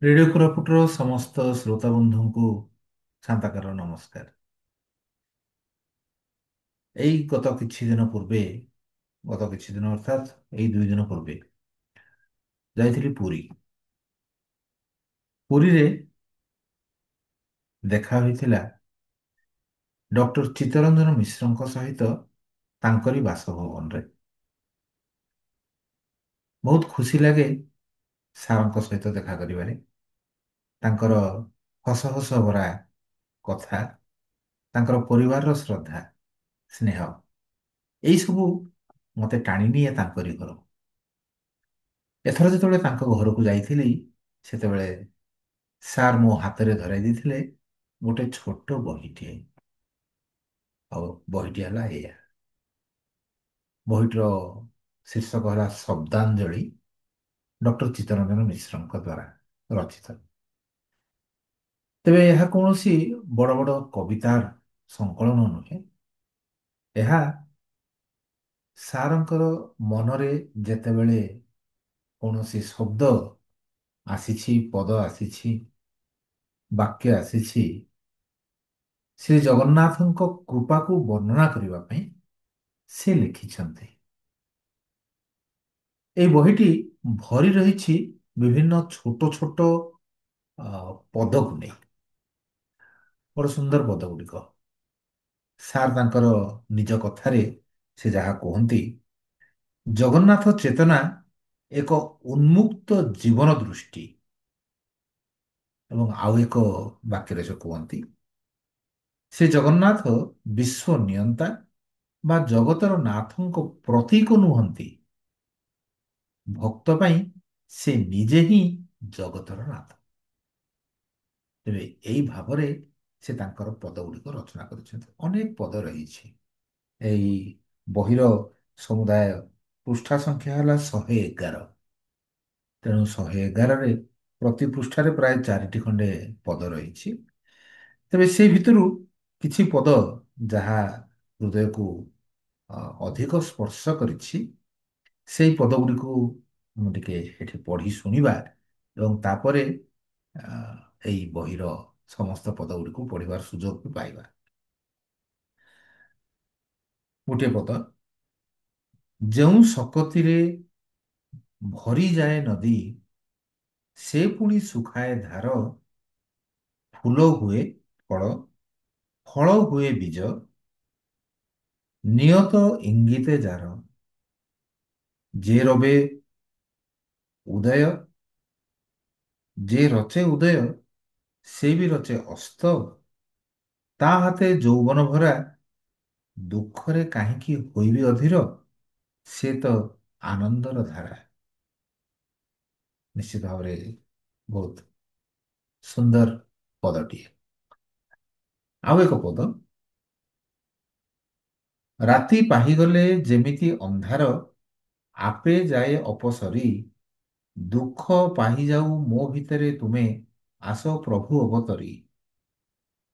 Radio କୋରାପୁଟର ସମସ୍ତ ଶ୍ରୋତା ବନ୍ଧୁଙ୍କୁ ସାନ୍ତାକାର ନମସ୍କାର। ଏଇ ଗତ କିଛି ଦିନ ପୂର୍ବେ, ଗତ କିଛି ଦିନ ଅର୍ଥାତ୍ ଏଇ 2 ଦିନ ପୂର୍ବେ ଯାଇଥିଲି ପୁରୀ। ପୁରୀରେ ଦେଖା ହୋଇଥିଲା ଡକ୍ଟର ଚିତ୍ତରଞ୍ଜନ ମିଶ୍ରଙ୍କ ସହିତ ତାଙ୍କରି ବାସଭବନରେ। ବହୁତ ଖୁସି ଲାଗେ ସାରଙ୍କ ସହିତ ଦେଖା କରିବାରେ। ତାଙ୍କର ହସ ହସ ଭରା କଥା, ତାଙ୍କର ପରିବାରର ଶ୍ରଦ୍ଧା, ସ୍ନେହ ଏଇସବୁ ମୋତେ ଟାଣି ନିଏ ତାଙ୍କରି ଘରକୁ। ଏଥର ଯେତେବେଳେ ତାଙ୍କ ଘରକୁ ଯାଇଥିଲି, ସେତେବେଳେ ସାର୍ ମୋ ହାତରେ ଧରାଇ ଦେଇଥିଲେ ଗୋଟେ ଛୋଟ ବହିଟିଏ। ଆଉ ବହିଟି ହେଲା ଏଇଆ। ବହିଟିର ଶୀର୍ଷକ ହେଲା ଶବ୍ଦାଞ୍ଜଳି, ଡକ୍ଟର ଚିତ୍ତରଞ୍ଜନ ମିଶ୍ରଙ୍କ ଦ୍ୱାରା ରଚିତ। ତେବେ ଏହା କୌଣସି ବଡ଼ ବଡ଼ କବିତାର ସଂକଳନ ନୁହେଁ। ଏହା ସାରଙ୍କର ମନରେ ଯେତେବେଳେ କୌଣସି ଶବ୍ଦ ଆସିଛି, ପଦ ଆସିଛି, ବାକ୍ୟ ଆସିଛି, ଶ୍ରୀ ଜଗନ୍ନାଥଙ୍କ କୃପାକୁ ବର୍ଣ୍ଣନା କରିବା ପାଇଁ ସେ ଲେଖିଛନ୍ତି। এই ବହିଟି ଭରି ରହିଛି ବିଭିନ୍ନ ଛୋଟ ଛୋଟ ପଦକୁ ନେଇ। ବଡ଼ ସୁନ୍ଦର ପଦ ଗୁଡ଼ିକ। ସାର୍ ତାଙ୍କର ନିଜ କଥାରେ ସେ ଯାହା କୁହନ୍ତି, ଜଗନ୍ନାଥ ଚେତନା ଏକ ଉନ୍ମୁକ୍ତ ଜୀବନ ଦୃଷ୍ଟି। ଏବଂ ଆଉ ଏକ ବାକ୍ୟରେ ସେ କୁହନ୍ତି, ସେ ଜଗନ୍ନାଥ ବିଶ୍ୱ ନିୟନ୍ତା ବା ଜଗତର ନାଥଙ୍କ ପ୍ରତୀକ ନୁହନ୍ତି। ଭକ୍ତ ପାଇଁ ସେ ନିଜେ ହିଁ ଜଗତର ନାଥ। ତେବେ ଏଇ ଭାବରେ ସେ ତାଙ୍କର ପଦ ଗୁଡ଼ିକ ରଚନା କରିଛନ୍ତି। ଅନେକ ପଦ ରହିଛି। ଏଇ ବହିର ସମୁଦାୟ ପୃଷ୍ଠା ସଂଖ୍ୟା ହେଲା 111। ତେଣୁ 111ରେ ପ୍ରତି ପୃଷ୍ଠାରେ ପ୍ରାୟ 4ଟି ଖଣ୍ଡେ ପଦ ରହିଛି। ତେବେ ସେଇ ଭିତରୁ କିଛି ପଦ ଯାହା ହୃଦୟକୁ ଅଧିକ ସ୍ପର୍ଶ କରିଛି, ସେଇ ପଦ ଗୁଡ଼ିକୁ ମୁଁ ଟିକେ ଏଠି ପଢ଼ି ଶୁଣିବା ଏବଂ ତାପରେ ଏଇ ବହିର ସମସ୍ତ ପଦ ଗୁଡ଼ିକୁ ପଢ଼ିବାର ସୁଯୋଗ ବି ପାଇବା। ଗୋଟିଏ ପଦ, ଯେଉଁ ଶକତିରେ ଭରିଯାଏ ନଦୀ, ସେ ପୁଣି ଶୁଖାଏ ଧାର, ଫୁଲ ହୁଏ ଫଳ, ଫଳ ହୁଏ ବୀଜ, ନିୟତ ଇଙ୍ଗିତେ ଯାର, ଯେ ରବେ ଉଦୟ, ଯେ ରଚେ ଉଦୟ, ସେ ବି ରଚେ ଅସ୍ତ, ତା ହାତେ ଯୌବନ ଭରା, ଦୁଃଖରେ କାହିଁକି ହୋଇବି ଅଧୀର, ସେ ତ ଆନନ୍ଦର ଧାରା। ନିଶ୍ଚିତ ଭାବରେ ବହୁତ ସୁନ୍ଦର ପଦଟିଏ। ଆଉ ଏକ ପଦ, ରାତି ପାହିଗଲେ ଯେମିତି ଅନ୍ଧାର, ଆପେ ଯାଏ ଅପସରି, ଦୁଃଖ ପାହିଯାଉ ମୋ ଭିତରେ ତୁମେ, ଆସ ପ୍ରଭୁ ଅବତରି।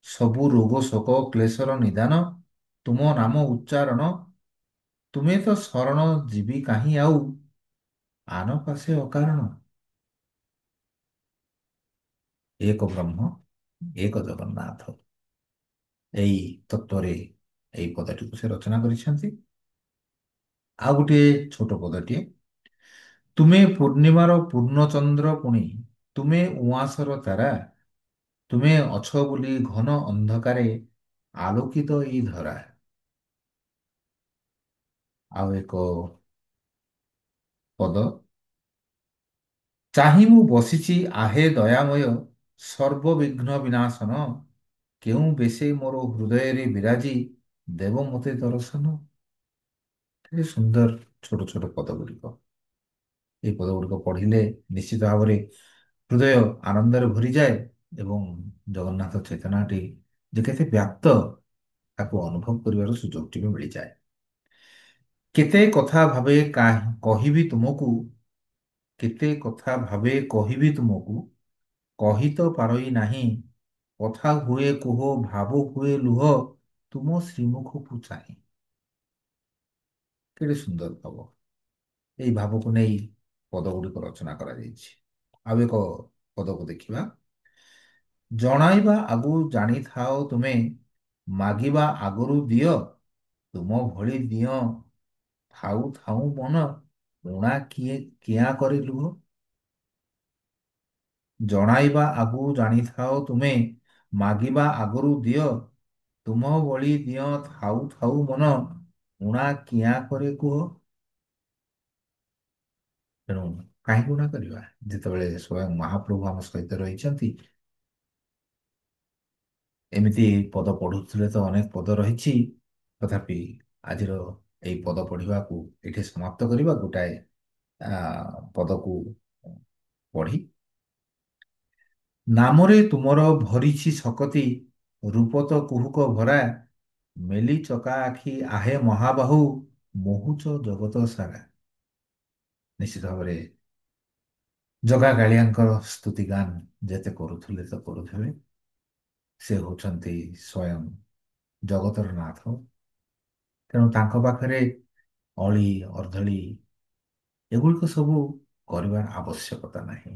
ସବୁ ରୋଗ ଶୋକ କ୍ଲେଶର ନିଦାନ, ତୁମ ନାମ ଉଚ୍ଚାରଣ, ତୁମେ ତ ଶରଣ ଯିବି କାହିଁ ଆଉ, ଆନ ପାଶେ ଅକାରଣ। ଏକ ବ୍ରହ୍ମ, ଏକ ଜଗନ୍ନାଥ। ଏଇ ତତ୍ଵରେ ଏଇ ପଦଟିକୁ ସେ ରଚନା କରିଛନ୍ତି। ଆଉ ଗୋଟିଏ ଛୋଟ ପଦଟିଏ, ତୁମେ ପୂର୍ଣ୍ଣିମାର ପୂର୍ଣ୍ଣଚନ୍ଦ୍ର ପୁଣି, ତୁମେ ଉଆଁସର ତାରା, ତୁମେ ଅଛ ବୋଲି ଘନ ଅନ୍ଧକାରେ, ଆଲୋକିତ ଏଇ ଧରା। ଆଉ ଏକ ପଦ, ଚାହିଁ ମୁଁ ବସିଛି ଆହେ ଦୟାମୟ, ସର୍ବବିଘ୍ନ ବିନାଶନ, କେଉଁ ବେଶେ ମୋର ହୃଦୟରେ ବିରାଜି, ଦେବ ମୋତେ ଦର୍ଶନ। କେତେ ସୁନ୍ଦର ଛୋଟ ଛୋଟ ପଦ ଗୁଡ଼ିକ। এই ପଦ ଗୁଡ଼ିକ ପଢ଼ିଲେ ନିଶ୍ଚିତ ଭାବରେ ହୃଦୟ ଆନନ୍ଦରେ ଭରିଯାଏ ଏବଂ ଜଗନ୍ନାଥ ଚେତନାଟି ଯେ କେତେ ବ୍ୟାପ୍ତ, ତାକୁ ଅନୁଭବ କରିବାର ସୁଯୋଗଟି ବି ମିଳିଯାଏ। କେତେ କଥା ଭାବେ କହିବି ତୁମକୁ, କେତେ କଥା ଭାବେ କହିବି ତୁମକୁ, କହି ତ ପାରଇ ନାହିଁ, କଥା ହୁଏ କୁହ ଭାବ ହୁଏ ଲୁହ, ତୁମ ଶ୍ରୀମୁଖକୁ ଚାହିଁ। କେତେ ସୁନ୍ଦର ଭାବ। এই ଭାବକୁ ନେଇ ପଦ ଗୁଡ଼ିକ ରଚନା କରାଯାଇଛି। ଆଉ ଏକ ପଦକୁ ଦେଖିବା। ଜଣାଇବା ଆଗରୁ ଜାଣିଥାଅ ତୁମେ, ମାଗିବା ଆଗରୁ ଦିଅ, ତୁମ ଭଳି ଦିଅ ଥାଉ ଥାଉ ମନ, ଊଣା କିଆଁ କରି ଲୁହ। ଜଣାଇବା ଆଗରୁ ଜାଣିଥାଅ ତୁମେ, ମାଗିବା ଆଗରୁ ଦିଅ, ତୁମ ଭଳି ଦିଅ ଥାଉ ଥାଉ ମନ, ଊଣା କିଆଁ କରେ କୁହ। ତେଣୁ କାହିଁକି ଊଣା କରିବା, ଯେତେବେଳେ ସ୍ୱୟଂ ମହାପ୍ରଭୁ ଆମ ସହିତ ରହିଛନ୍ତି। ଏମିତି ପଦ ପଢୁଥିଲେ ତ ଅନେକ ପଦ ରହିଛି, ତଥାପି ଆଜିର ଏଇ ପଦ ପଢିବାକୁ ଏଠି ସମାପ୍ତ କରିବା ଗୋଟାଏ ପଦକୁ ପଢି। ନାମରେ ତୁମର ଭରିଛି ଶକତି, ରୂପ ତ କୁହୁକ ଭରା, ମେଲି ଚକା ଆଖି ଆହେ ମହାବାହୁ, ମୋହୁଛ ଜଗତ ସାରା। ନିଶ୍ଚିତ ଭାବରେ ଜଗା କାଳିଆଙ୍କର ସ୍ତୁତିଗାନ ଯେତେ କରୁଥିଲେ ତ କରୁଥିବେ, ସେ ହେଉଛନ୍ତି ସ୍ୱୟଂ ଜଗତର ନାଥ। ତେଣୁ ତାଙ୍କ ପାଖରେ ଅଳି ଅର୍ଦ୍ଦଳି ଏଗୁଡ଼ିକ ସବୁ କରିବାର ଆବଶ୍ୟକତା ନାହିଁ।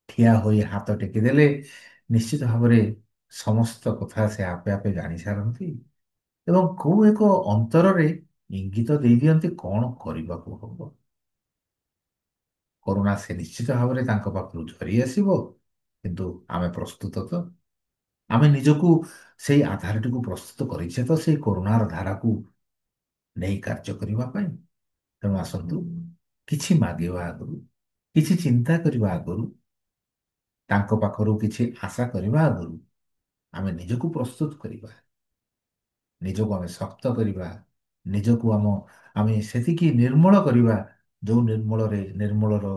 ଠିଆ ହୋଇ ହାତ ଟେକିଦେଲେ ନିଶ୍ଚିତ ଭାବରେ ସମସ୍ତ କଥା ସେ ଆପେ ଆପେ ଜାଣି ସାରନ୍ତି ଏବଂ କୋଉ ଏକ ଅନ୍ତରରେ ଇଙ୍ଗିତ ଦେଇଦିଅନ୍ତି କଣ କରିବାକୁ ହବ। କରୁଣା ସେ ନିଶ୍ଚିତ ଭାବରେ ତାଙ୍କ ପାଖରୁ ଝରି ଆସିବ, କିନ୍ତୁ ଆମେ ପ୍ରସ୍ତୁତ ତ? ଆମେ ନିଜକୁ ସେଇ ଆଧାରଟିକୁ ପ୍ରସ୍ତୁତ କରିଛେ ତ ସେଇ କରୁଣାର ଧାରାକୁ ନେଇ କାର୍ଯ୍ୟ କରିବା ପାଇଁ। ତେଣୁ ଆସନ୍ତୁ କିଛି ମାଗିବା ଆଗରୁ, କିଛି ଚିନ୍ତା କରିବା ଆଗରୁ, ତାଙ୍କ ପାଖରୁ କିଛି ଆଶା କରିବା ଆଗରୁ ଆମେ ନିଜକୁ ପ୍ରସ୍ତୁତ କରିବା, ନିଜକୁ ଆମେ ଶକ୍ତ କରିବା, ନିଜକୁ ଆମେ ସେତିକି ନିର୍ମଳ କରିବା ଯୋଉ ନିର୍ମଳର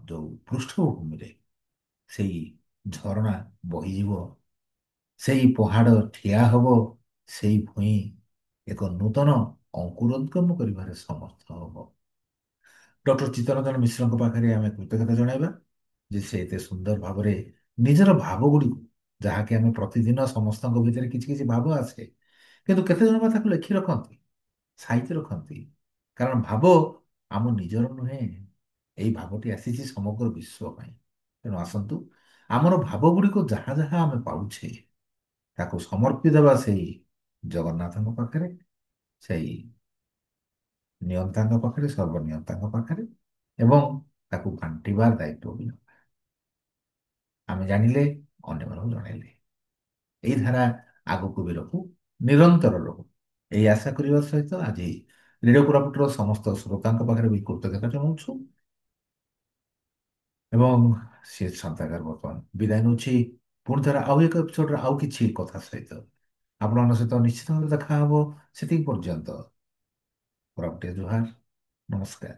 ଯୋଉ ପୃଷ୍ଠଭୂମିରେ ସେଇ ଝରଣା ବହିଯିବ, ସେଇ ପହାଡ଼ ଠିଆ ହବ, ସେଇ ଭୂଇଁ ଏକ ନୂତନ ଅଙ୍କୁରୋଦ୍ଗମ କରିବାରେ ସମର୍ଥ ହବ। ଡକ୍ଟର ଚିତ୍ତରଞ୍ଜନ ମିଶ୍ରଙ୍କ ପାଖରେ ଆମେ କୃତଜ୍ଞତା ଜଣାଇବା ଯେ ସେ ଏତେ ସୁନ୍ଦର ଭାବରେ ନିଜର ଭାବ ଗୁଡ଼ିକୁ, ଯାହାକି ଆମେ ପ୍ରତିଦିନ ସମସ୍ତଙ୍କ ଭିତରେ କିଛି କିଛି ଭାବ ଆସେ, କିନ୍ତୁ କେତେ ଜଣ ବା ତାକୁ ଲେଖି ରଖନ୍ତି, ସାଇତି ରଖନ୍ତି। କାରଣ ଭାବ ଆମ ନିଜର ନୁହେଁ, ଏଇ ଭାବଟି ଆସିଛି ସମଗ୍ର ବିଶ୍ୱ ପାଇଁ। ତେଣୁ ଆସନ୍ତୁ ଆମର ଭାବ ଗୁଡ଼ିକ ଯାହା ଯାହା ଆମେ ପାଉଛେ ତାକୁ ସମର୍ପି ଦେବା ସେଇ ଜଗନ୍ନାଥଙ୍କ ପାଖରେ, ସେଇ ନିୟନ୍ତାଙ୍କ ପାଖରେ, ସର୍ବନିୟନ୍ତାଙ୍କ ପାଖରେ, ଏବଂ ତାକୁ ବାଣ୍ଟିବାର ଦାୟିତ୍ୱ ବି ନେବା। ଆମେ ଜାଣିଲେ ଅନ୍ୟମାନଙ୍କୁ ଜଣାଇଲେ ଏଇ ଧାରା ଆଗକୁ ବି ରହୁ, ନିରନ୍ତର ରହୁ, ଏଇ ଆଶା କରିବା ସହିତ ଆଜି ରେଡ଼ିଓ କୋରାପୁଟର ସମସ୍ତ ଶ୍ରୋତାଙ୍କ ପାଖରେ ବି କୃତଜ୍ଞତା ଜଣାଉଛୁ ଏବଂ ସେ ସନ୍ତାକାର ବର୍ତ୍ତମାନ ବିଦାୟ ନେଉଛି। ପୁଣି ଥରେ ଆଉ ଏକ ଏପିସୋଡରେ ଆଉ କିଛି କଥା ସହିତ ଆପଣମାନଙ୍କ ସହିତ ନିଶ୍ଚିତ ଭାବରେ ଦେଖା ହବ। ସେତିକି ପର୍ଯ୍ୟନ୍ତ କୋରାପୁଟିଆ ଜୁହାର, ନମସ୍କାର।